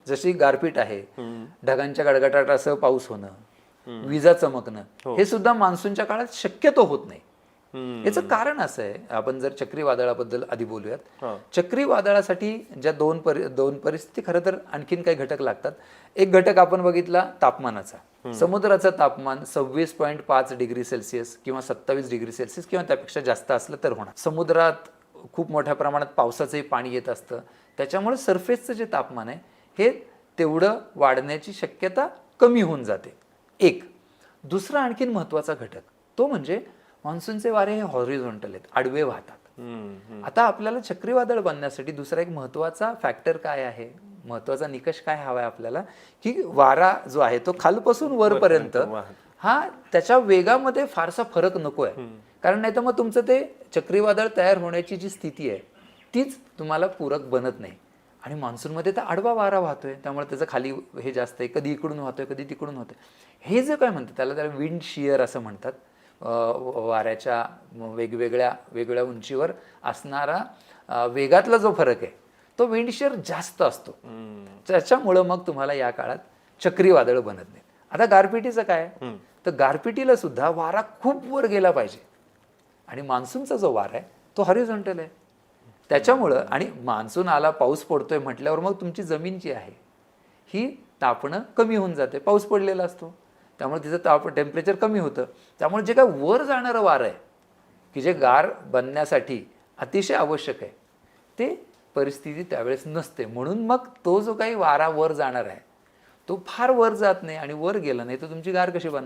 जशी गारपीट आहे, ढगांच्या गडगडाटासह पाऊस होणं, विजा चमकणं, हे सुद्धा मान्सूनच्या काळात शक्यतो होत नाही. याचं कारण असं आहे, आपण जर चक्रीवादळाबद्दल आधी बोलूयात. चक्रीवादळासाठी ज्या दोन परिस्थिती खरं तर आणखीन काही घटक लागतात. एक घटक आपण बघितला तापमानाचा. समुद्राचं तापमान 26.5 डिग्री सेल्सिअस किंवा 27 डिग्री सेल्सिअस किंवा त्यापेक्षा जास्त असलं तर होणार. समुद्रात खूप मोठ्या प्रमाणात पावसाचंही पाणी येत असतं, त्याच्यामुळे सरफेसचं जे तापमान आहे हे तेवढं वाढण्याची शक्यता कमी होऊन जाते. एक दुसरा आणखीन महत्वाचा घटक तो म्हणजे मान्सूनचे वारे हे हॉरिझॉन्टल आहेत, आडवे वाहतात. आता आपल्याला चक्रीवादळ बनण्यासाठी दुसरा एक महत्वाचा फॅक्टर काय आहे, महत्वाचा निकष काय हवा आहे आपल्याला, की वारा जो आहे तो खालपासून वरपर्यंत हा त्याच्या वेगामध्ये फारसा फरक नको आहे. कारण नाही तर मग तुमचं ते चक्रीवादळ तयार होण्याची जी स्थिती आहे तीच तुम्हाला पूरक बनत नाही. आणि मान्सूनमध्ये तर आडवा वारा वाहतोय, त्यामुळे त्याचं खाली हे जास्त आहे, कधी इकडून वाहतोय कधी तिकडून होतोय. हे जे काय म्हणतात त्याला विंड शियर असं म्हणतात. वाऱ्याच्या वेगवेगळ्या उंचीवर असणारा वेगातला जो फरक आहे तो विंड शियर जास्त असतो. त्याच्यामुळं मग तुम्हाला या काळात चक्रीवादळ बनत नाही. आता गारपिटीचं काय, तर गारपिटीला सुद्धा वारा खूप वर गेला पाहिजे आणि मान्सूनचा जो वारा आहे तो हॉरिझॉन्टल आहे. त्याच्यामुळं आणि मान्सून आला पाऊस पडतोय म्हटल्यावर मग तुमची जमीन जी आहे ही तापणं कमी होऊन जाते, पाऊस पडलेला असतो त्यामुळे तिचं टेम्परेचर कमी होतं. त्यामुळे जे काय वर जाणारं वारं आहे की जे गार बनण्यासाठी अतिशय आवश्यक आहे ते परिस्थिती त्यावेळेस नसते. म्हणून मग तो जो काही वारा वर जाणार आहे तो फार वर जात नाही आणि वर गेला नाही तर तुमची गार कशी बनणार.